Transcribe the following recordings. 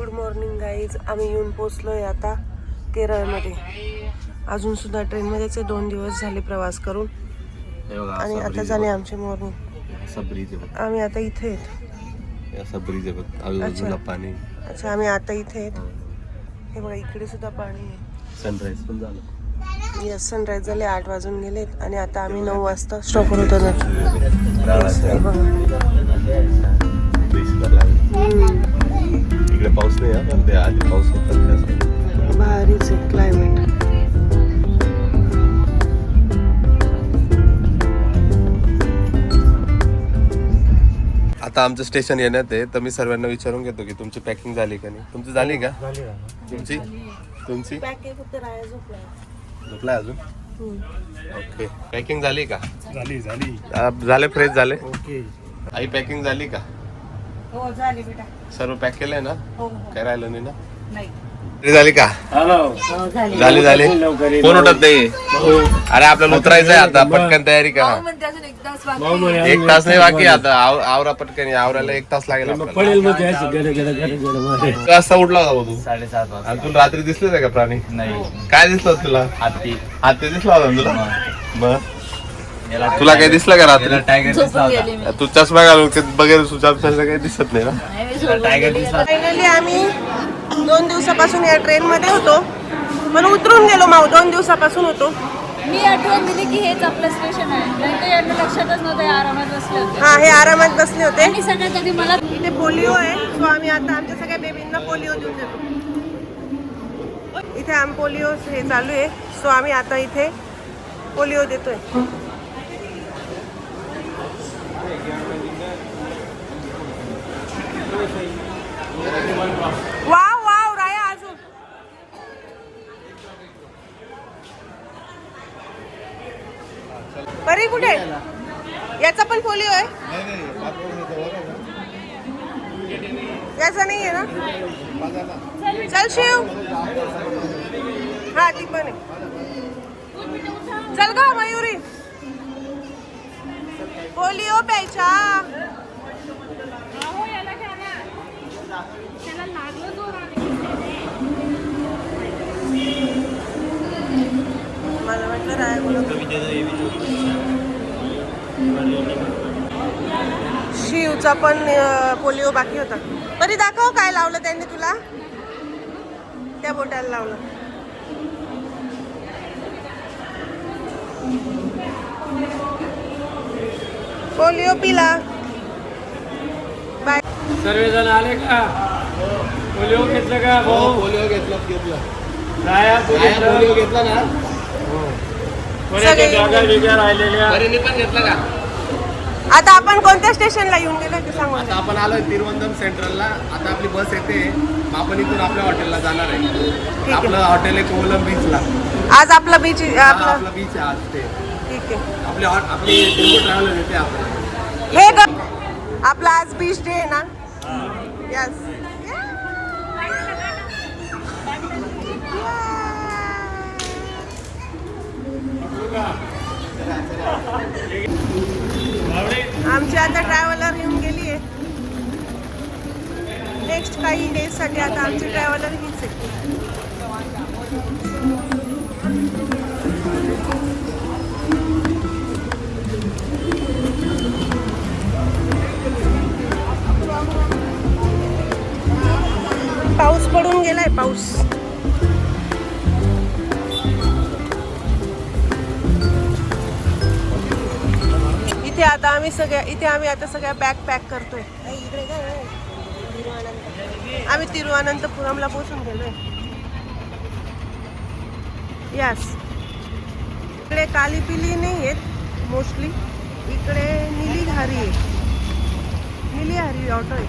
Good morning guys. आम्ही येऊन पोचलोय आता केरळमध्ये. अजून सुद्धा ट्रेनमध्येच 2 दिवस झाले प्रवास करून आणि आता झाली आमची मॉर्निंग. आम्ही आता इथे पाणी. अच्छा आम्ही आता इथे आहेत. हे बघा इकडे सुद्धा पाणी आहे. सनराईज पण झालं. येस सनराईज झाले. 8 वाजून गेलेत आणि आता आम्ही 9 वाजता स्टॉपवर उतरणार. इकडे पाऊस नाही आहे पण ते आधी पाऊस होता. भारीच आहे क्लायमेट. आता आमचं स्टेशन येण्यात आहे तर मी सर्वांना विचारून घेतो की तुमची पॅकिंग झाली का नाही. तुमची झाली का? तुमची झोपलाय अजून. ओके पॅकिंग झाली का? झाले फ्रेश झाले. ओके आई पॅकिंग झाली का? हो झाली बेटा. सर्व पॅक केलंय ना? हो काय राहिलं नाही ना? नाही झाली का? झाली कोण उठत नाही. अरे आपल्याला उतरायचंय आता. पटकन तयारी करा. 1 तास नाही बाकी. आता आवरा पटकन. आवरायला 1 तास लागेल. वाजता उठला होता तू? 7:30 वाजता. आणि तुला रात्री दिसले का प्राणी? नाही. काय दिसलं तुला? हत्ती दिसला होता तुला? मग तुला काही दिसलं का रात्री? टायगर दिसला होता. तू चष्मा घालून बघेल तुझ्या काही दिसत नाही ना? टायगर दिसला. फायनली आम्ही 2 दिवसापासून या ट्रेन मध्ये होतो पण उतरून गेलो. 2 दिवसापासून होतो. मी आठवण दिली की हेच आपलं स्टेशन आहे. नाही तर यांना लक्षातच नव्हतं. आरामात बसले होते. हा हे आरामात बसले होते. आणि सगळ्यात आधी मला इथे पोलिओ आहे. सो आम्ही आता आमच्या सगळ्या बेबींना पोलिओ देऊन देतो. इथे आम पोलिओ हे चालू आहे. सो आम्ही आता इथे पोलिओ देतोय. वाव वाव राया अजून परी कुठे? याचा पण पोलिओ आहे. याचा नाही आहे ना? चल शिव. हा ती पण आहे. चल ग मयुरी. पोलिओ प्यायचा. मला वाटलं राय शिवचा पण पोलिओ बाकी होता. बरी दाखव काय लावलं त्यांनी तुला. त्या बोटाला लावलं. पोलिओ पिला. बाय. सर्वजण आले का? पोलिओ घेतलं का भाऊ? पोलिओ घेतला पोलिओ घेतला ना? सगळे जागा वेगळ्या राहिलेल्या. पण घेतला का? आता आपण कोणत्या स्टेशनला येऊन गेलो ते सांगू. आता आपण आलोय तिरुवनंतपुरम सेंट्रलला. आता आपली बस येते. आपण इथून आपल्या हॉटेलला जाणार आहे. आपलं हॉटेल आहे कोवलम बीचला. आज आपला बीच आपला बीच आहे आज ते. ठीक आहे. आपली टेम्पो ट्रॅव्हलर येते आपण. हे ग आपला आज बीच डे आहे ना? यस. आमची आता ट्रॅव्हलर येऊन गेली आहे. नेक्स्ट काही डेजसाठी आता आमची ट्रॅव्हलर हीच आहे. पाऊस पडून गेलाय. पाऊस इथे आता आम्ही आता सगळ्या बॅग पॅक करतोय. आम्ही तिरुवनंतपुरमला पोहोचून गेलोय. यस. इकडे काली पिली नाही आहेत मोस्टली. इकडे निलीहारी आहे. निलीहारी ऑटो आहे.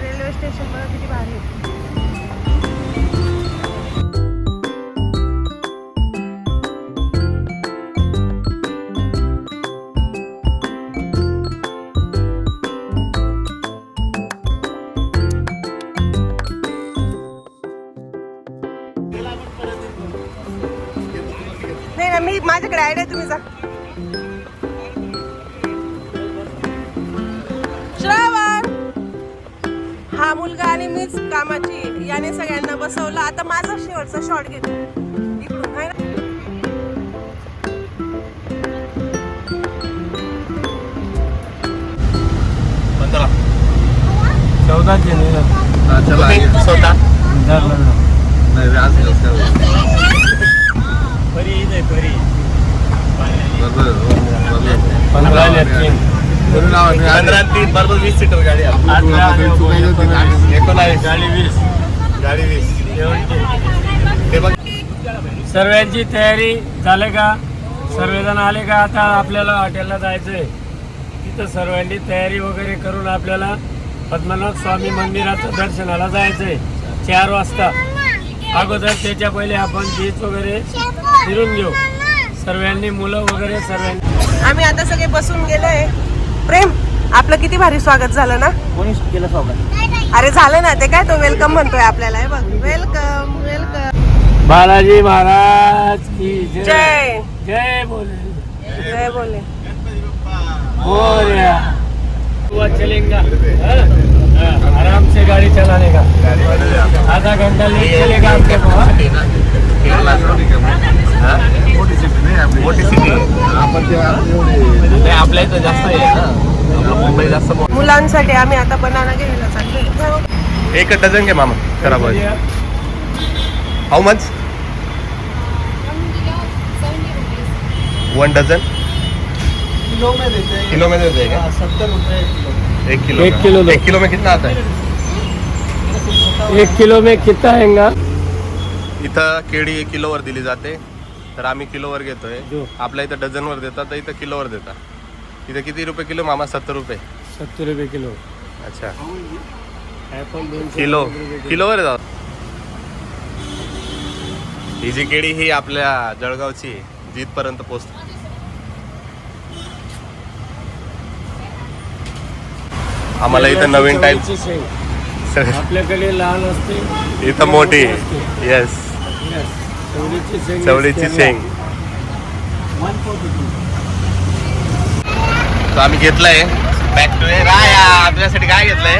रेल्वे स्टेशन बघा किती भारी आहे. नाही ना मी माझ्याकडे आयडिया. तुम्ही जा. श्रावण. हा हा मुलगा आणि मीच कामाची, याने सगळ्यांना बसवलं. आता माझा शेवटचा शॉट घेतो इकडून, हाय ना? चौदा चला स्वतः पंधरा 3 बरोबर 20 सीटर गाडी गाडी 20 ते बघ. सर्वांची तयारी झाले का? सर्वजण आले का? आता आपल्याला हॉटेलला जायचंय. तिथं सर्वांनी तयारी वगैरे करून आपल्याला पद्मनाभ स्वामी मंदिराचं दर्शनाला जायचंय 4 वाजता. अगोदर त्याच्या पहिले आपण बीच वगैरे फिरून घेऊ. सर्वांनी मुलं वगैरे सर्वांनी. आम्ही आता सगळे बसून गेलोय. प्रेम, आपलं किती भारी स्वागत झालं ना? कोणी केलं स्वागत? अरे झालं ना, ते काय तो वेलकम म्हणतोय आपल्याला. हे बघ, वेलकम वेलकम. बालाजी महाराज की जय. जय जय बोले. जय बोले. बोलिया. हुआ चलेगा, हाँ, आराम से गाड़ी चलाने का. आधा घंटा लेट चलेगा आपके को. मोठी सिटी आपल्या इथं जास्त आहे ना, मुंबई जास्त. मुलांसाठी आम्ही आता बनाना घ्यायला चाललोय. एक डझन घे मामा. खराब आहे. How much? 1 डझन किलो में देते हैं क्या? 70 रुपये किलो. 1 किलो. 1 किलो. 1 किलो में कितना आता है? 1 किलो में कितना आएगा? इथं केळी 1 किलोवर दिली जाते, तर आम्ही किलोवर घेतोय. आपल्या इथं डझनवर देतात, तर इथं किलोवर देतात. इथं किती रुपये किलो मामा? 70 रुपये. 70 रुपये किलो. अच्छा, ऍपल 200 किलो रुपये किलो. किलोवर जातात. ही जी केळी ही आपल्या जळगावची जिथपर्यंत पोहोचते. आम्हाला इथं नवीन टाईप चवळीची शेंग. आपल्याकडे लहान असते, इथं मोठी. येस, चवळीची शेंग. चवळीची शेंग. तो आम्ही घेतलंय बॅक टू राया. आपल्यासाठी काय घेतलंय?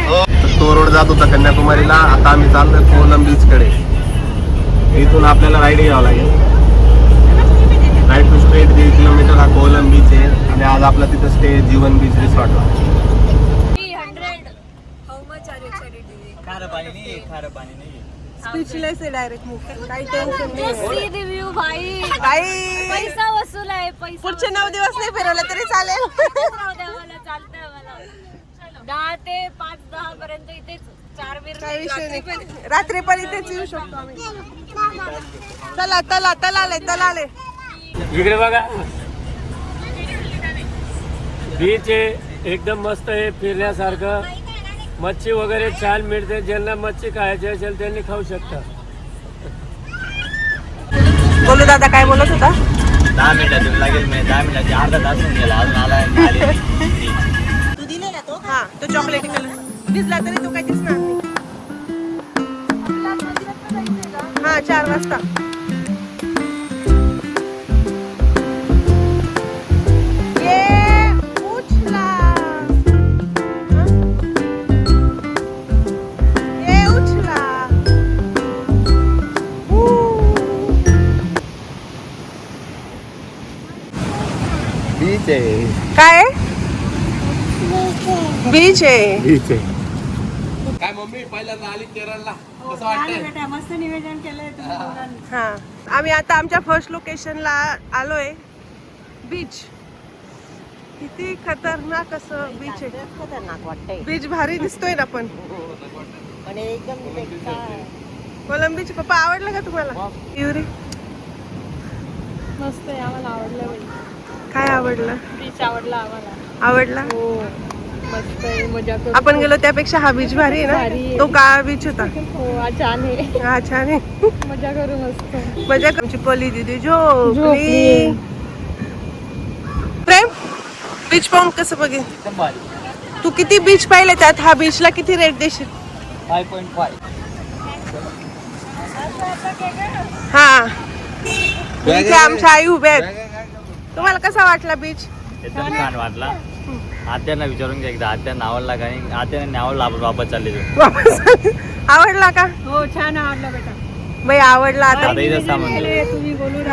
हो, तो रोड जात होता कन्याकुमारीला. आता आम्ही चाललोय कोलम बीच कडे. इथून आपल्याला राईड घ्यावं लागेल. राईड टू स्ट्रेट 1.5 किलोमीटर हा कोलम बीच आहे. आणि आज आपला तिथं स्टे जीवन बीच रिसॉर्टला. खारं पाणी नाही, खारं पाणी नाही. स्पीचलेस आहे डायरेक्ट. काही टेन्शन Just see नाही. the view, भाई. काही पैसा वसूल आहे, पैसा. पुढचे 9 दिवस नाही फिरवलं तरी चालेल. राहू द्या मला, चालतंय मला. 10 ते 5-10 पर्यंत इथेच 4 काही विषय नाही. रात्री पण इथेच येऊ शकतो आम्ही. चला तलाले. इकडे बघा, बीच आहे एकदम मस्त आहे फिरण्यासारखं. मच्छी वगैरे छान मिळते. ज्यांना मच्छी खायची असेल त्यांनी खाऊ शकता. बोलू दादा, काय बोलत होता? 10 मिनिटातून लागेल. मी 10 मिनिटाची अर्धा तास होऊन गेला. अजून आला. तू दिलेला तो? हा, तो चॉकलेटी कलर भिजला तरी तो काही दिसणार नाही. हा, 4 वाजता. ये उचला. ये उचला. बीच आहे. काय बीच आहे? बीच आहे. काय मम्मी पहिल्यांदा आली केरळला, कसं वाटतंय? मस्त निवेदन केलंय तुम्ही मुलांनी. हा, आम्ही आता आमच्या फर्स्ट लोकेशनला आलोय. बीच किती खतरनाक असं बीच आहे. खतरनाक वाटतंय बीच भारी दिसतोय ना. पण पण एकदम कोलम बीच. पप्पा, आवडलं का तुम्हाला? युरी, मस्त आहे. आम्हाला आवडलं बाई. काय आवडलं? बीच आवडला आम्हाला. आवडला? हो, मस्त आहे. मजा करू. आपण गेलो त्यापेक्षा हा बीच भारी आहे भारी ना. आहे. तो काळा बीच होता. हो, आज छान आहे. हा, छान आहे. मजा करू मस्त. मजा आमची पली दिदी झोपली. झोपली. प्रेम, बीच पाहून कसं बघेल? एकदम भारी. तू किती बीच पाहिले त्यात? हा बीचला किती रेट देशील? 5.5. हा, इथे आमच्या आई उभ्या आहेत. तुम्हाला कसा वाटला बीच? एकदम छान वाटला. आत्यांना विचारून घ्या एकदा, आत्यांना आवडला का नाही, आत्याने आवडला आपण वापस चालले जाऊ. वापस आवडला का हो छान आवडलं बेटा. बाई आवडला आता आता इथं सामान गेले तुम्ही बोलून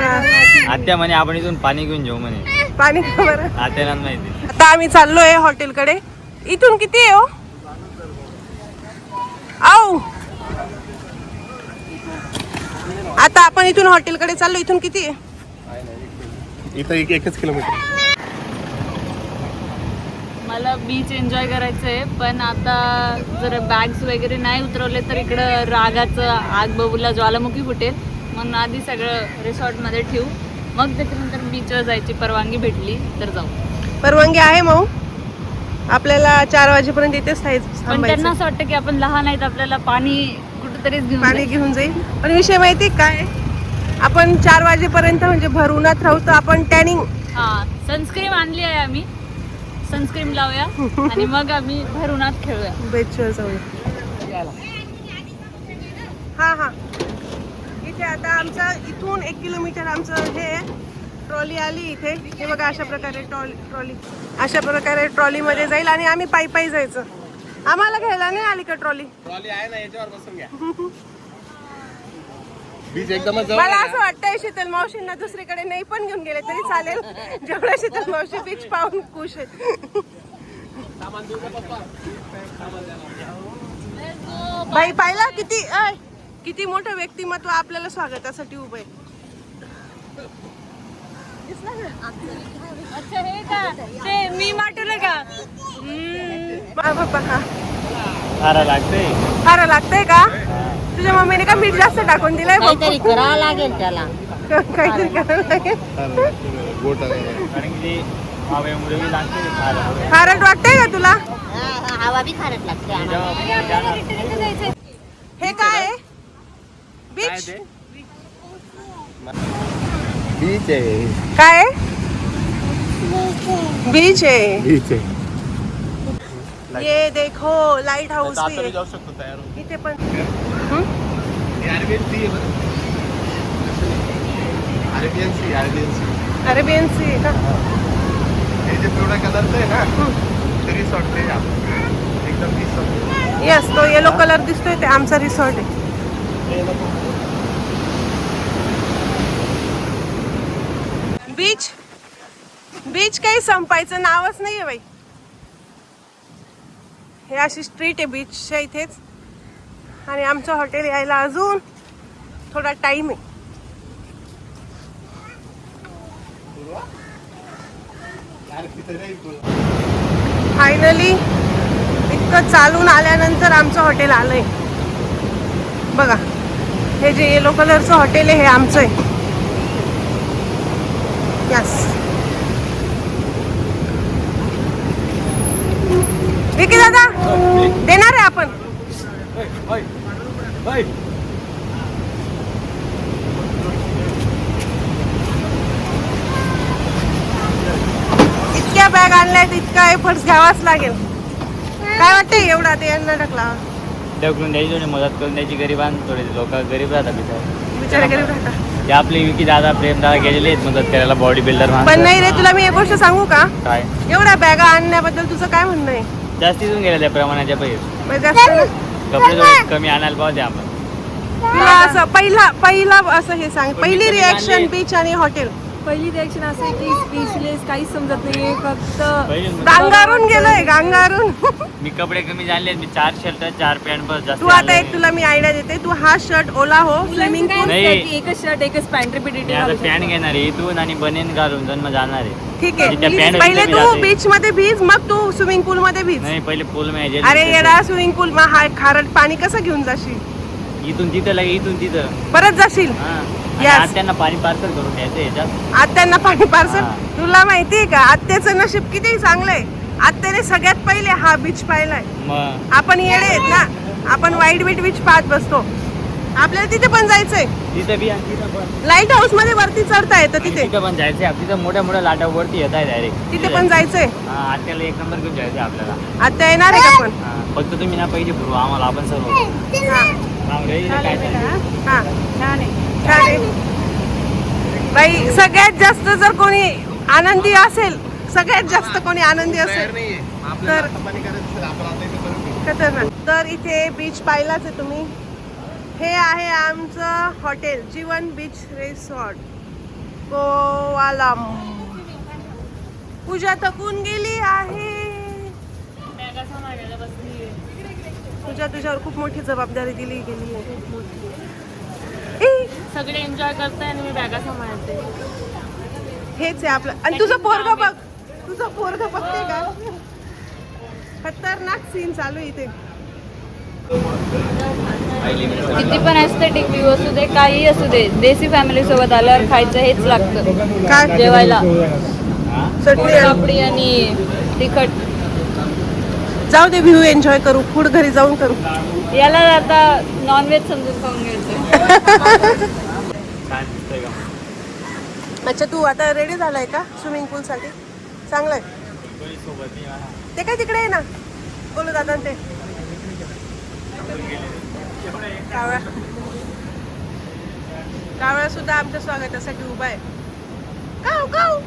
आत्या म्हणे आपण इथून पाणी घेऊन जाऊ म्हणे, पाणी का बरं. आत्याला माहिती. आता आम्ही चाललोय हॉटेलकडे. इथून किती आहे हो? आऊ आता आपण इथून हॉटेलकडे चाललो. इथून किती आहे? इथं 1 किलोमीटर. मला बीच एन्जॉय करायचं आहे, पण आता जर बॅग्स वगैरे नाही उतरवले तर इकडं रागाचं आग बबूला ज्वालामुखी फुटेल. म्हणून आधी सगळं रिसॉर्टमध्ये ठेवू, मग त्याच्यानंतर बीचवर जायची परवानगी भेटली तर जाऊ. परवानगी आहे मग आपल्याला 4 वाजेपर्यंत इथेच पण त्यांना असं वाटतं की आपण लहान आहेत, आपल्याला पाणी कुठेतरीच घेऊन पाणी घेऊन जाईल. पण विषय माहिती काय, आपण 4 वाजेपर्यंत म्हणजे भर उन्हात राहू तर आपण टॅनिंग. हा सनस्क्रीम आणली आहे आम्ही, सनस्क्रीम लावूया आणि मग आम्ही भर उन्हात खेळूया. बेचवर जाऊया. हा हा इथे आता आमचा इथून 1 किलोमीटर आमचं हे ट्रॉली आली इथे. हे बघा अशा प्रकारे ट्रॉली अशा प्रकारे ट्रॉलीमध्ये जाईल आणि आम्ही पायी पायी जायचं. आम्हाला घ्यायला नाही आली का ट्रॉली? ट्रॉली आहे ना, याच्यावर बसून घ्या. बीच एकदमच जवळ मला आहे असं वाटतंय शीतल मावशींना दुसरीकडे नाही पण घेऊन गेले तरी चालेल. जेवढं शीतल मावशी बीच पाहून खुश आहे. बाई पाहिला किती मोठं व्यक्तिमत्व आपल्याला स्वागतासाठी उभं आहे. दिसलं ना? अच्छा हे का ते मी माटवलं का? बाबा हा फार लागते. फार लागतंय का? तुझ्या मम्मीने का मीठ जास्त टाकून दिलंय? काहीतरी करावं लागेल त्याला. काहीतरी करावं लागेल. कारण की हवेमुळे लागते फार. खारट वाटतंय का तुला? हवा बी खारट लागते आम्हाला. हे काय आहे? बीच बीच आहे. काय आहे? बीच आहे. बीच आहे. ये देखो लाइट हाऊस भी आता आहे. जाऊ शकतो तयार होऊन. इथे पण अरेबियन सी आहे बरं. अरेबियन सी आहे का? हे जे पिवळ्या कलरचं आहे ना, ते रिसॉर्ट ते एकदम रिसॉर्ट. यस तो येलो कलर दिसतोय ते आमचा रिसॉर्ट आहे. बीच काही संपायचं नावच नाहीये बाई. हे अशी स्ट्रीट आहे बीचच्या इथेच आणि आमचं हॉटेल यायला अजून थोडा टाइम आहे. फायनली इतकं चालून आल्यानंतर आमचं हॉटेल आलंय. बघा हे जे येलो कलरचं हॉटेल आहे हे आमचं आहे. यस विकी दादा देणार आहे आपण. इतक्या बॅग आणल्यात, इतका एफर्ट्स घ्यावाच लागेल. काय वाटतंय एवढा ते यांना टाकला ढकलून द्यायची थोडी मदत करून द्यायची. गरिबांना थोडे लोक गरीब राहतात बिचारे गरीब राहता. ते आपले विकी दादा प्रेम दादा गेलेले आहेत मदत करायला, बॉडी बिल्डर. पण नाही रे, तुला मी एक गोष्ट सांगू का? काय एवढ्या बॅगा आणण्याबद्दल तुझं काय म्हणणं आहे? जास्तीतून गेल्या त्या प्रमाणाच्या पैसे. म्हणजे जास्त कपडे थोडे कमी आणायला पाहिजे आपण. तुला असं पहिला असं हे सांग, पहिली रिॲक्शन बीच आणि हॉटेल. पहिली रिॲक्शन असं आहे की स्पेशलिस्ट काहीच समजत नाहीये, फक्त गांगारून गेलोय गांगारून. मी कपडे कमी झाले, मी 4 शर्ट 4 पॅन्ट बस जास्त तू आता एक तुला मी आयडिया देते, तू हा शर्ट ओला हो स्विमिंग पूल. नाही. एकच शर्ट एकच पॅन्ट रिपीट आता पॅन्ट घेणार आहे इथून आणि बनेन घालून जाऊन मग जाणार आहे. ठीक म्हणजे त्या आहे, पॅन्ट पहिले मी तू जाते. बीच मध्ये भीज, मग तू स्विमिंग पूल मध्ये भीज. नाही पहिले पूल मध्ये अरे येडा, स्विमिंग पूल मग हा खारट पाणी कसं घेऊन जाशील? इथून तिथं लगे इथून तिथं. परत जाशील. हा Yes. आज त्यांना पाणी पार्सल करून द्यायचं याच्यात. आत्यांना पाणी पार्सल. हा. तुला माहितीये का आत्याचं नशीब किती चांगलंय? आत्याने सगळ्यात पहिले हा बीच पाहिलाय. मग आपण येडे आहेत ना, आपण वाईट बीच पाहत बसतो. आपल्याला तिथे पण जायचंय. तिथं बी आणि तिथं पण. लाईट हाऊस मध्ये वरती चढता येतं तिथे. तिथं पण जायचंय. तिथं मोठ्या मोठ्या लाटावरती येत आहे डायरेक्ट. तिथे पण जायचंय. हा आत्याला 1 नंबर घेऊन जायचंय आपल्याला. आत्या येणार आहे का पण? हा, फक्त तुम्ही ना पहिले पुरवा आम्हाला, आपण सर्व हा काय चाललंय? हा छान आहे. छान आहे बाई. सगळ्यात जास्त जर कोणी आनंदी असेल सगळ्यात जास्त कोणी आनंदी असेल तर खतरनाक. तर इथे बीच पाहिलाच आहे तुम्ही. हे आहे आमचं हॉटेल जीवन बीच रिसॉर्ट कोवालम. पूजा थकून गेली आहे. पूजा तुझ्यावर खूप मोठी जबाबदारी दिली गेली आहे. सगळे एन्जॉय करताय आणि मी बॅगा सांभाळते. हेच आहे आपलं. आणि तुझं पोरग बघ, तुझं पोरग बघते का? खतरनाक सीन चालू आहे इथे. किती पण एस्थेटिक व्ह्यू असू दे, काही असू दे, देसी फॅमिली सोबत आल्यावर खायचं हेच लागतं. काय जेवायला चटणी पापडी आणि तिखट. जाऊ दे, व्ह्यू एन्जॉय करू. फूड घरी जाऊन करू. याला आता नॉनव्हेज समजून खाऊन घ्यायचं. अच्छा, तू आता रेडी झालाय का स्विमिंग पूल साठी? चांगलंय. ते काय तिकडे आहे ना, बोलू दादा ते कावळा. कावळा सुद्धा आमच्या स्वागतासाठी उभा आहे. गाव गाव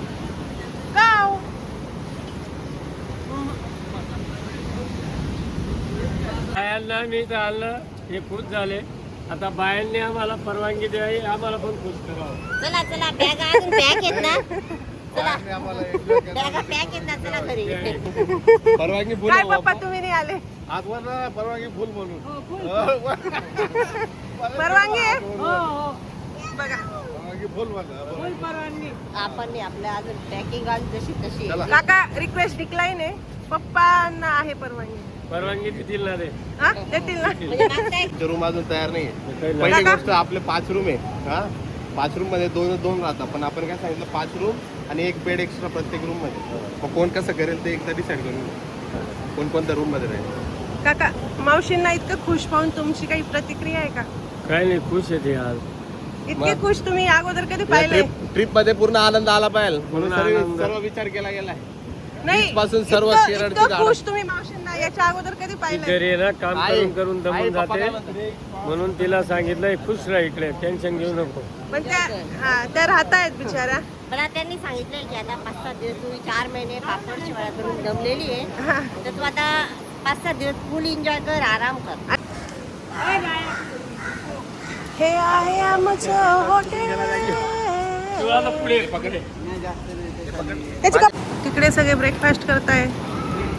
गाव. बायांना मी तर आणलं, हे खुश झाले. आता बायांनी आम्हाला परवानगी द्यावी, आम्हाला पण खुश करावं. चला चला बॅगा अजून पॅक आहेत ना. चला बॅगा पॅक आहेत ना. चला घरी. परवानगी फुल. काय पप्पा तुम्ही नाही आले? आजवर ना परवानगी फुल म्हणून. परवानगी आहे बघा. आपण नाही, आपल्या अजून पॅकिंग अजून जशी तशी. काका रिक्वेस्ट डिक्लाइन आहे. पप्पांना आहे परवानगी. परवानगी देतील ना ते. हा देतील ना. म्हणजे मागताय. रूम अजून तयार नाही. पहिली गोष्ट आपले 5 रूम आहे. हा 5 रूम मध्ये दोन राहतात. पण आपण काय सांगितलं 5 रूम आणि 1 बेड एक्स्ट्रा प्रत्येक रूम मध्ये. मग कोण कसं करेल ते एकदा डिसाईड करून कोण कोणत्या रूम मध्ये राहील. काका मावशींना इतकं खुश पाहून तुमची काही प्रतिक्रिया आहे का? काही नाही, खुश आहे ते आज. इतके खुश तुम्ही अगोदर कधी पाहिले ट्रिप मध्ये पूर्ण आनंद आला पाहिजे म्हणून पूर्ण आनंद. सर्व विचार केला गेलाय. नाही? पासून सर्व इतकं- केरळची इतकं झाडं. खुश तुम्ही मावशींना याच्या अगोदर कधी ती पाहिले? घरी आहे ना, काम आई- करून करून आई, दमून पप्पा काय जाते. म्हणतात? म्हणून तिला सांगितलंय खुश राहा, इकडे टेन्शन घेऊ नको. पण त्या राहतायत बिचारा. मला त्यांनी सांगितलं की आता 5-7 दिवस तुम्ही 4 महिने पापड शिवाळा करून दमलेली आहे, हा. तर तू आता 5-7 दिवस फुल एन्जॉय कर, आराम कर. हे आहे आमचं हॉटेल. तुला ना पुढे पकडे. त्याची का- तिकडे सगळे ब्रेकफास्ट करताय.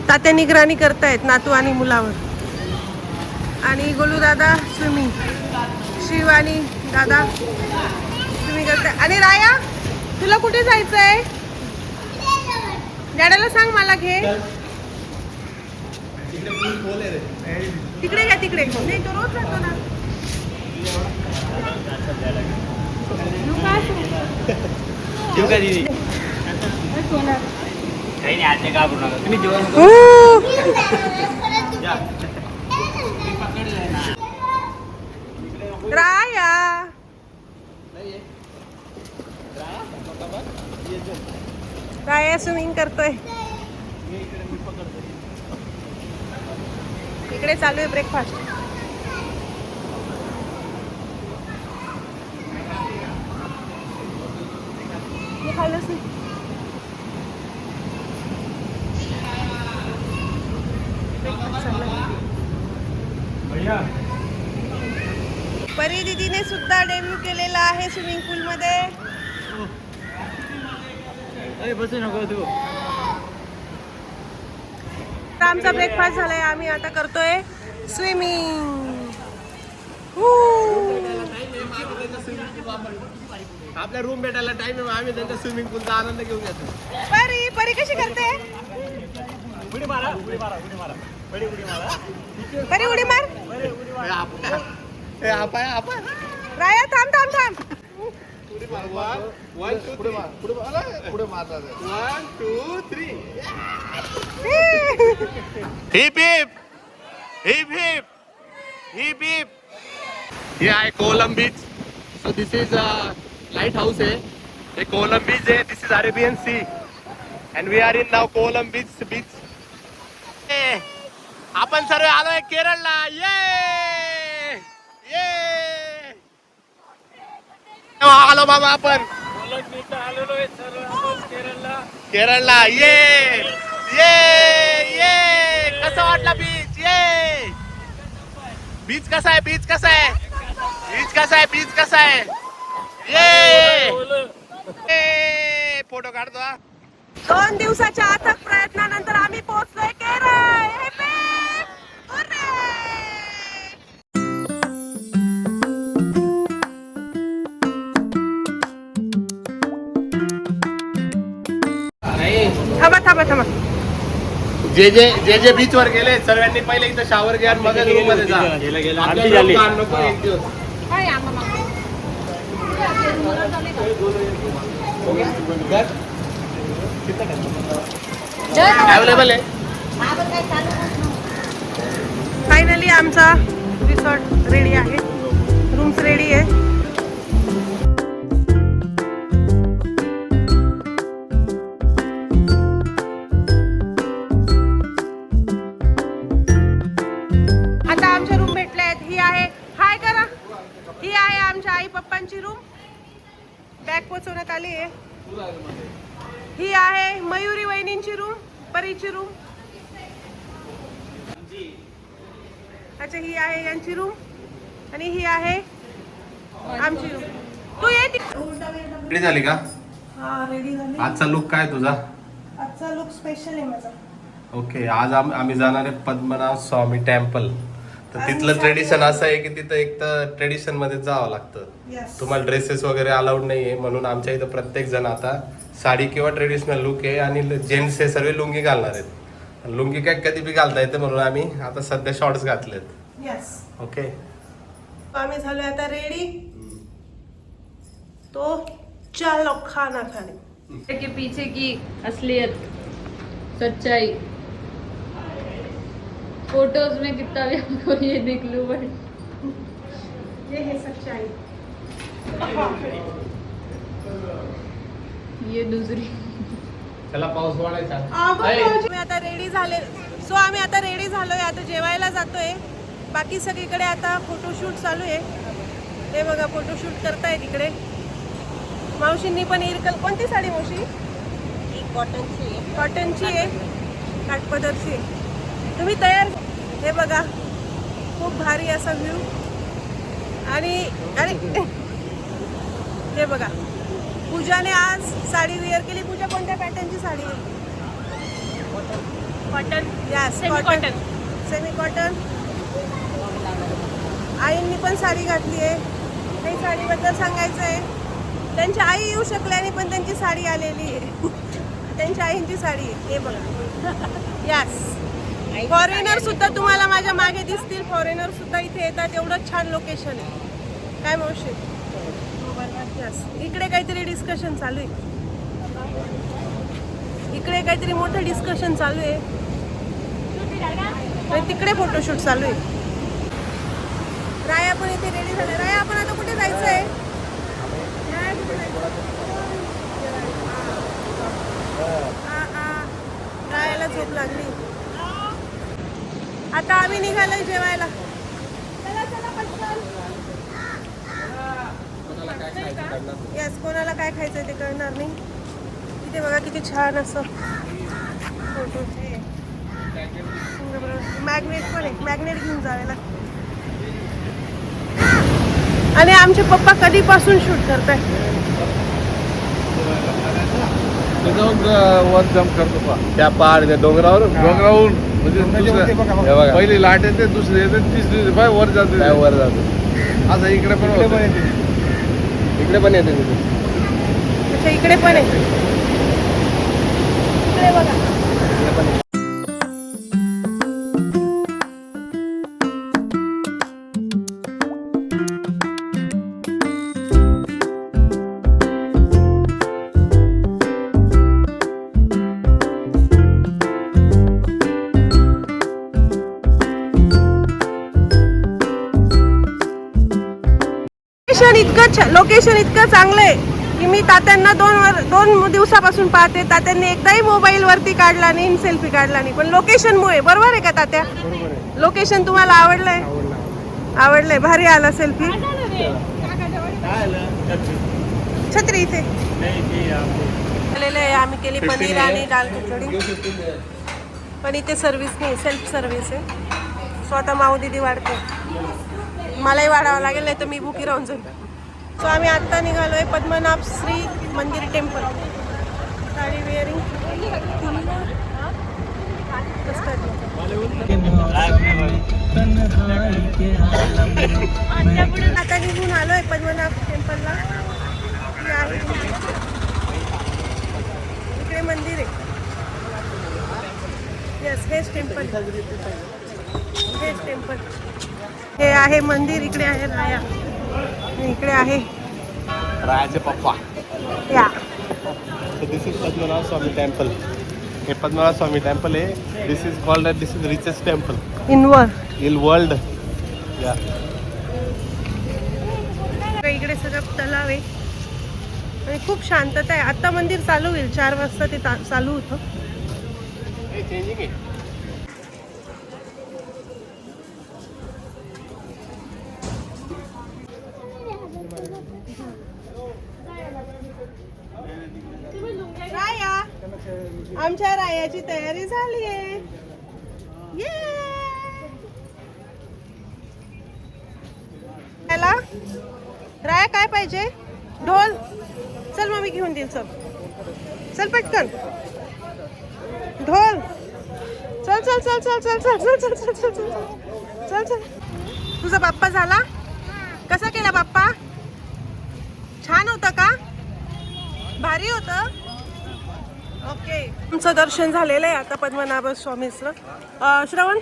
तात्या निगराणी करतायत नातू आणि मुलावर. आणि गोलू दादा स्विमिंग. शिव आणि दादा स्विमिंग करताय. आणि राया तुला कुठे जायचंय? डॅडाला सांग मला घे. तिकडे घ्या तिकडे. नाही तो रोज जातो ना. ठेवू का दीदी? काही नाही, आज नाही घाबरू नका. तुम्ही जेवण राया राया स्विमिंग करतोय. इकडे चालू आहे ब्रेकफास्ट. मी खाल्लंच नाही. Breakfast चाललाय. परी दीदीने सुद्धा डेब्यू केलेला आहे स्विमिंग पूल मध्ये. बसू नको तू. तर आमचा ब्रेकफास्ट झालाय. आम्ही आता करतोय स्विमिंग. आपल्या रूम भेटायला टाइम आहे. आम्ही त्यांच्या स्विमिंग पूलचा आनंद घेऊन येतो. परी परी कशी करते? उडी मारा, उडी मारा, उडी मारा. पडी उडी मारा. परी उडी मार. राया थांब थांब थांब. Hip hip hip hip hip hip. हे आहे Kollam beach. So this is lighthouse आहे. हे कोलम बीच आहे. This is Arabian sea and we are in now Kollam beach. आपण सर्व आलोय केरळला. ये आलो बाबा आपण. आलेलो आहे सर्व आपण केरळला. केरळला ये कसा वाटला बीच? ये बीच कसा आहे? बीच कसा आहे? बीच कसा आहे? बीच कसा आहे? ये फोटो काढतो हा. 2 दिवसाच्या अथक प्रयत्नानंतर आम्ही पोहोचलोय केरळ. थांबा थांबा थांबा. जे बीच वर गेले सर्वांनी पहिले इथं शावर घ्या आणि मग रूम मध्ये जा. आपल्याला लोक आण नको एक दिवस. अवेलेबल आहे. फायनली आमचा रिसॉर्ट रेडी आहे. रूम्स रेडी आहे. आता आमच्या रूम भेटल्या आहेत. ही आहे, हाय करा, ही आहे आमच्या आई पप्पांची रूम. बॅग पोचवण्यात आली आहे. ही आहे मयुरी वहिनींची रूम, परीची रूम. अच्छा, ही आहे यांची रूम आणि ही आहे आमची रूम. तू ये. रेडी झाली का? हा, रेडी झाली. आजचा लुक काय तुझा? आजचा लुक स्पेशल आहे माझा. ओके, आज आम्ही जाणार आहे पद्मनाभ स्वामी टेम्पल. तर तिथलं ट्रेडिशन असं आहे की तिथं एक तर ट्रेडिशन मध्ये जावं लागतं. Yes. तुम्हाला ड्रेसेस वगैरे अलाउड नाहीये, म्हणून आमच्या इथं प्रत्येक जण आता साडी किंवा ट्रेडिशनल लुक आहे आणि जेंट्स हे सर्व लुंगी घालणार आहेत. लुंगी काय कधी बी घालता येते म्हणून आम्ही आता सध्या शॉर्ट्स घातलेत. यस. ओके, आम्ही झालोय आता रेडी. तो चलो खाना खाने. के पीछे की असलियत, सच्चाई. फोटोज में कितना भी हमको ये देख लूं बट ये है सच्चाई. ये दूसरी. चला पाऊस वाढायचा. आम्ही आता रेडी झाले. सो आम्ही आता रेडी झालोय. आता जेवायला जातोय. बाकी सगळीकडे आता फोटोशूट चालू आहे. हे बघा, फोटोशूट करताय तिकडे. मावशींनी पण इरकल. कोणती साडी मावशी? कॉटनची आहे, काठपदरची आहे. तुम्ही तयार? हे बघा, खूप भारी असा व्ह्यू. आणि अरे हे बघा, पूजाने आज साडी वेअर केली. पूजा कोणत्या पॅटर्नची साडी आहे? Cotton. Yes, cotton, semi cotton. आईंनी पण साडी घातली आहे. काही साडीबद्दल सांगायचं आहे. त्यांच्या आई येऊ शकल्या नाही पण त्यांची साडी आलेली आहे. त्यांच्या आईंची साडी आहे. हे बघा. यस, फॉरेनर सुद्धा तुम्हाला माझ्या मागे दिसतील. फॉरेनर सुद्धा इथे येतात. एवढं छान लोकेशन आहे. काय मावशी? यस. इकडे काहीतरी डिस्कशन चालू आहे. इकडे काहीतरी मोठं डिस्कशन चालू आहे. आणि तिकडे फोटोशूट चालू आहे. राया पण इथे रेडी झाले. राया, आपण आता कुठे जायचं आहे? रायाला झोप लागली. आता आम्ही निघालोय जेवायला. यस, कोणाला काय खायचंय ते कळणार नाही. इथे बघा किती छान असं फोटो. मॅग्नेट पण आहे. मॅग्नेट घेऊन जायला. आणि आमचे पप्पा कधीपासून शूट करताय? वर जम्प करतो त्या पहाड त्या डोंगरावरून म्हणजे पहिली लाट येते, दुसरी येते, तिसरी पाय वर जाते. वर जातो. असं इकडे पण येते. इकडे पण येते. अच्छा, इकडे पण आहे. इकडे बघा. लोकेशन इतकं चांगलं आहे की मी तात्यांना दोन दिवसापासून पाहते. तात्यांनी एकदाही मोबाईल वरती काढला नाही, सेल्फी काढला नाही. पण लोकेशन मुळे. बरोबर आहे का तात्या? लोकेशन तुम्हाला आवडलंय? आवडलंय. भारी आला सेल्फी. छत्री इथे. आलेलं आहे. आम्ही केली पनीर आणि दाल खिचडी. पण इथे सर्व्हिस नाही, सेल्फ सर्व्हिस आहे. सो आता माऊ दीदी वाढते. मलाही वाढावं लागेल, नाही तर मी भुकी राहून जाईल. सो आम्ही आत्ता निघालोय पद्मनाभ श्री मंदिर टेम्पल. साडी वेअरिंग. आता निघून आलोय पद्मनाभ टेम्पलला. इकडे मंदिर आहे. यस, हेच टेम्पल. हेच टेम्पल. हे आहे मंदिर. इकडे आहे राया. इकडे आहे रायाचे पप्पा. या this is Padmanabha Swamy temple. हे पद्मनाभ स्वामी टेम्पल आहे. This is called this is richest temple in world. या इकडे सगळं तलाव आहे आणि खूप शांतता आहे. आता मंदिर चालू होईल. 4 वाजता ते चालू होतं. चेंजिंग आहे. राया, आमच्या रायाची तयारी झाली आहे. राया काय पाहिजे? ढोल. चल मग मी घेऊन देईल. चल चल पटकन. ढोल. चल चल चल चल चल चल चल चल चल चल चल चल चल. तुझा बाप्पा झाला? कसा केला बाप्पा? छान होता का? भारी होतं. ओके, तुमचं दर्शन झालेलं आहे आता पद्मनाभ स्वामीचं. श्रवण,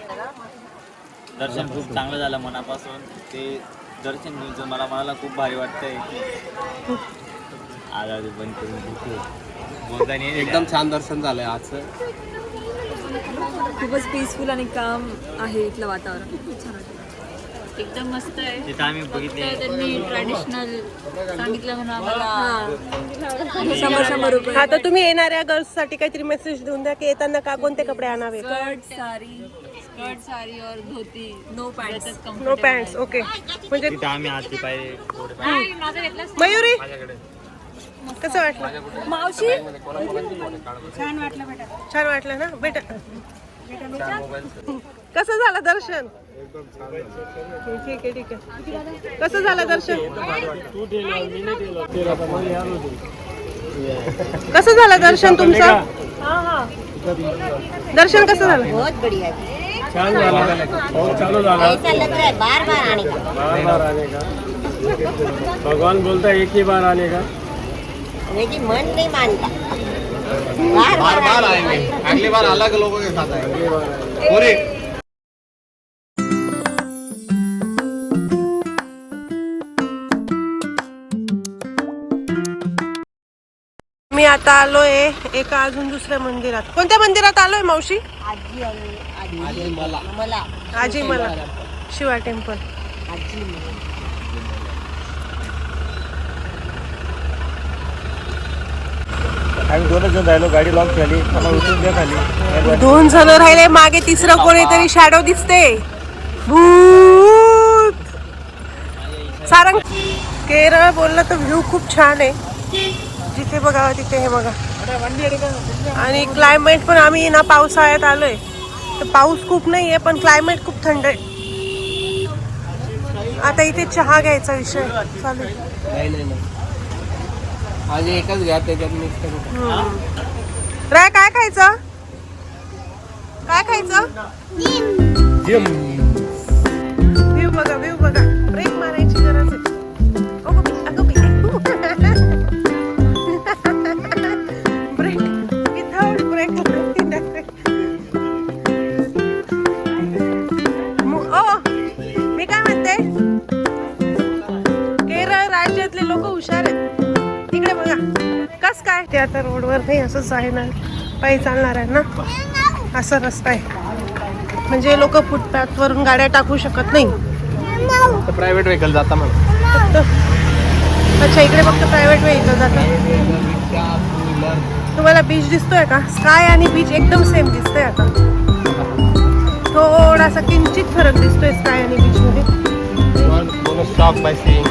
दर्शन खूप चांगलं झालं मनापासून. ते दर्शन घेऊन मला मनाला खूप भारी वाटतंय. आजारी बंद करून बोलता नाही. एकदम छान दर्शन झालंय आजचं. खूपच पीसफुल आणि काम आहे इथलं वातावरण. खूप छान वाटतं. एकदम मस्त आहे. तिथं आम्ही बघितले. फक्त त्यांनी ट्रॅडिशनल सांगितलं म्हणून आम्हाला 100 रुपये. आता तुम्ही येणाऱ्या गर्ल्स साठी काहीतरी मेसेज देऊन द्या की येताना का कोणते कपडे आणावे. स्कर्ट साडी और dhoti. No pants. No pants. Okay, म्हणजे तिथं आम्ही आरती पाहिजे. माझं घेतलं. मयुरी कसं वाटलं? मावशी छान वाटलं ना बेटा? कसं झालं दर्शन? ठीक आहे ठीक आहे. कसं झालं दर्शन? कसं झालं दर्शन तुमचं? दर्शन कसं झालं? बहुत बढ़िया छान झाला. बहुत चालू झाला. ऐसा लग रहा है बार बार आने का. बार आने का. भगवान बोलता है एक ही बार आने का. लेकिन मन नहीं मानता. बार बार आएंगे. अगली बार अलग लोगों के साथ आएंगे. पूरी मी आता आलोय एका अजून दुसऱ्या मंदिरात. कोणत्या मंदिरात आलोय मावशी? आजी मला शिवा टेम्पल. आम्ही 2 जण राहिलो. गाडी लॉक झाली. आम्हाला उतरून द्या खाली. 2 जण राहिले. मागे तिसरं कोणीतरी शॅडो दिसते. भूत. सारंग. केरळ बोललं तर व्ह्यू खूप छान आहे. जिथे बघावं तिथे हे बघा. आणि क्लायमेट पण, आम्ही ना पावसाळ्यात आलोय तर पाऊस खूप नाही आहे पण क्लायमेट खूप थंड आहे. आता इथे चहा घ्यायचा विषय चालू आहे. नाही आज एकच घ्या त्याच्यात मिक्स करू. राय काय खायचं? काय खायचं? व्ह्यू बघा, व्ह्यू बघा. ब्रेक मारायची गरज आहे. Break without break. मी काय म्हणते, केरळ राज्यातले लोक हुशार आहेत. इकडे बघा कस काय. ते आता रोडवर नाही, असंच आहे ना, पायी चालणार आहे ना, असा रस्ता आहे. म्हणजे लोक फुटपाथ वरून गाड्या टाकू शकत नाही. प्रायव्हेट व्हेकल जाता मला. अच्छा, इकडे फक्त प्रायव्हेट व्हेकल जातात. तुम्हाला बीच दिसतोय का? स्काय आणि बीच एकदम सेम दिसतोय. आता थोडासा किंचित फरक दिसतोय स्काय आणि बीच मध्ये. Stop by seeing.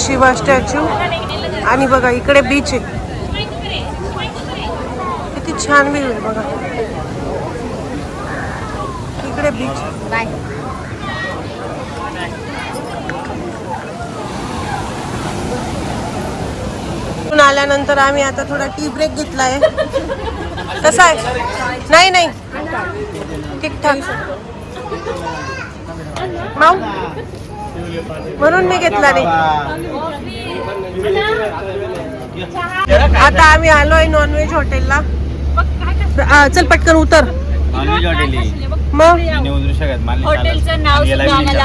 Shiva statue आणि बघा इकडे बीच आहे. किती छान व्ह्यू आहे बघा. इकडे बीच. बाय. आल्यानंतर आम्ही आता थोडा टी ब्रेक घेतलाय. कसा आहे? नाही नाही ठीकठाक. माऊ म्हणून मी घेतला नाही. आता आम्ही आलोय नॉनव्हेज हॉटेलला. चल पटकन उतर. नॉनव्हेज हॉटेल मग उतरू शकत मला हॉटेलचं नाव सुद्धा आम्हाला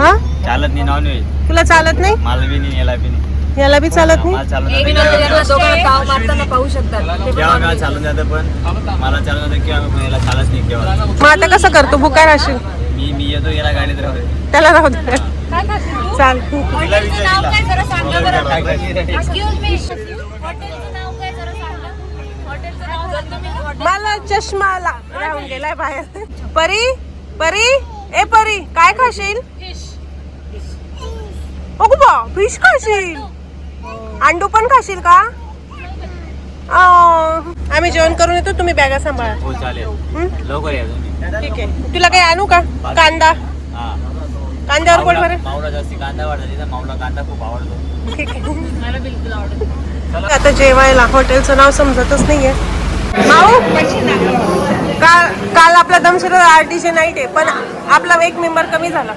हा चालत नाही नॉनव्हेज. तुला चालत नाही? मला बी नाही याला बी नाही. याला बी चालत नाही. मला चालत एक नाही. दोघांना ताव मारताना पाहू शकतात. केव्हा काय चालून जातं पण मला चालत जातं किंवा याला चालत नाही केव्हा. मग आता कसं करतो? भुका राहशील. मी येतो याला गाडीत राहते. त्याला राहू दे. चाल. हॉटेलचं नाव काय जरा सांगा बरं. एक्सक्यूज मी, हॉटेलचं नाव काय जरा सांगा. हॉटेलचं नाव जर तुम्ही मला चष्मा राहून गेलाय बाहेर. परी परी ए परी काय खाशील? अगो बा फिश खाशील? अंडू पण खाशील का? आम्ही जेवण करून येतो, तुम्ही बॅगा सांभाळा. हो चालेल लवकर या तुम्ही. ठीक आहे. तुला काही आणू का? कांदा. हा कांद्यावर पोट भरेल. मावळा जास्ती कांदा वाढला तिथं. मावळा कांदा खूप आवडतो. ठीक आहे. मला बिलकुल आवडत नाही. आता जेवायला हॉटेलचं नाव समजतच नाहीये. माऊ काल आपला दमशरा आरटीचे नाईट आहे पण आपला एक मेंबर कमी झाला.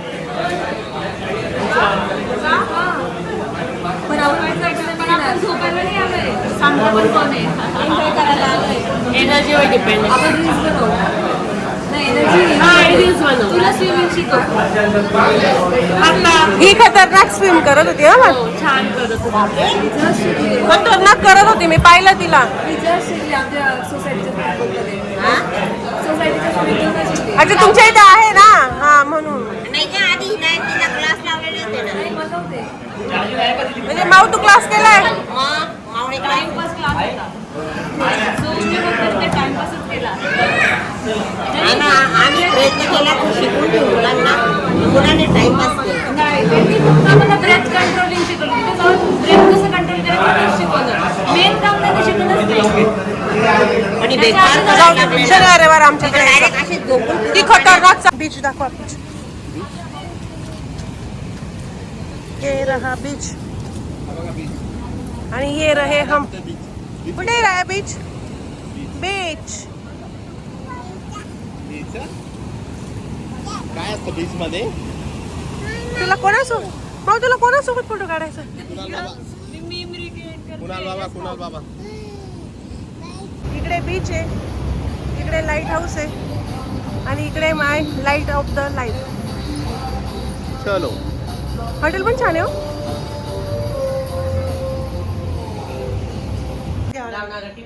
एनर्जीवर डिपेंड. ही खतरनाक स्विम करत होती. हा छान करत होती. खतरनाक करत होती. मी पाहिलं तिला. अच्छा तुमच्या इथे आहे ना. हा म्हणून. नाही का आधी नाही तिला क्लास लावलेले होते ना. म्हणजे माऊ तू क्लास केलाय? मावळे टाइमपास क्लास होता. So, मी फक्त टाइमपासच केला. आम्ही प्रयत्न केला तर शिकून घेऊ मुलांना. मुलांनी टाइमपास केला. नाही, त्यांनी फक्त आम्हाला ब्रेथ कंट्रोलिंग शिकवलं. तिथे जाऊन ब्रेथ कसं कंट्रोल करायचं ते शिकवलं. मेन काम नाही ते शिकवलंच नाही. आणि बेकार जाऊ दे. शनिवार रविवार आमच्याकडे डायरेक्ट यायचं. असे झोपून ती खतरनाक बीच दाखवा. बीच ये रहा बीच आणि ये रहे हम. कुठे रहा बीच? बीच काय असतं बीच मध्ये? तुला कोणासोबत? भाऊ तुला कोणासोबत फोटो काढायचा? कुणाल बाबा. इकडे बीच आहे, इकडे लाईट हाऊस आहे आणि इकडे माय लाईट ऑफ द लाईफ. चलो. हॉटेल पण छान आहे हो.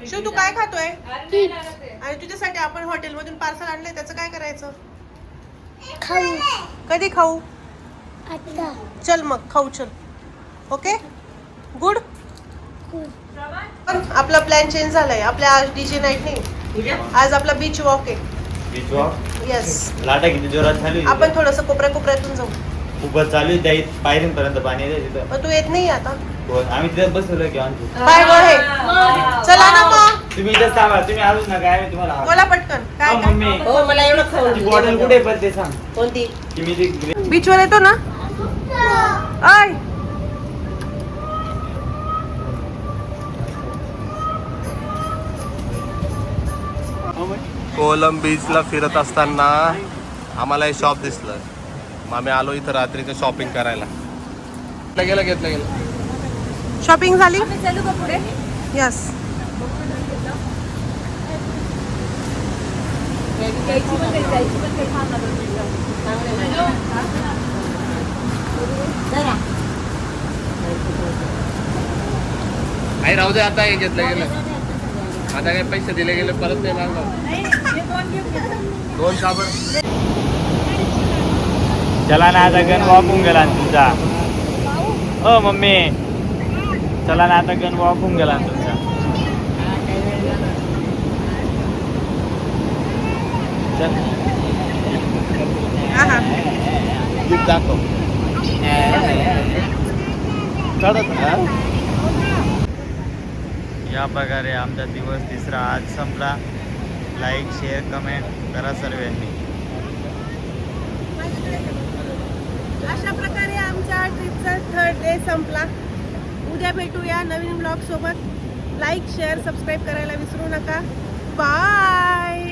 शिव तू काय खातोय? आणि तुझ्यासाठी आपण हॉटेलमधून पार्सल आणलंय त्याचं काय करायचं? खाऊ. कधी खाऊ? आता. चल मग खाऊ चल. Okay good. आपला प्लॅन चेंज झालाय. आपल्या आज डीजे नाईट नाही, आज आपला बीच वॉक आहे. Beach walk. येस. लाटा किती जोरात चालू आहे. आपण थोडस कोपऱ्यातून जाऊ. खूपच चालू आहे. त्या पायरींपर्यंत पाणी येते तिथं. पण तू येत नाही आता. आम्ही तिथे बसलो की आणतो. Bye bye. चला ना मग. तुम्ही इथेच थांबा. तुम्ही आलोच ना काय तुम्हाला. बोला पटकन. काय काय? मम्मी हो मला एवढं खाऊ. ती बॉटल कुठे पण ते सांग. कोणती? की मी ती बीच वर येतो ना. आय कोलम बीचला फिरत असताना आम्हाला हे शॉप दिसलं. मग आम्ही आलो इथं रात्रीचं शॉपिंग करायला. घेतलं गेलं. शॉपिंग झाली. चालू का पुढे? यस. आई राहू दे आता. हे घेतलं गेलं. आता काही पैसे दिले गेले परत नाही मागणार. 2 साबण. चला ना आता गण वाकून गेला तुमचा. ओ मम्मी चला ना आता गण वाकून गेला तुमचा. चल. गिफ्ट दाखव. या प्रकारे आमचा दिवस तिसरा आज संपला. लाईक शेअर कमेंट करा सर्वांनी. अशा प्रकारे आमच्या ट्रिपचा 3rd डे संपला. उद्या भेटूया नवीन ब्लॉग सोबत. लाईक शेअर सबस्क्राईब करायला विसरू नका. बाय.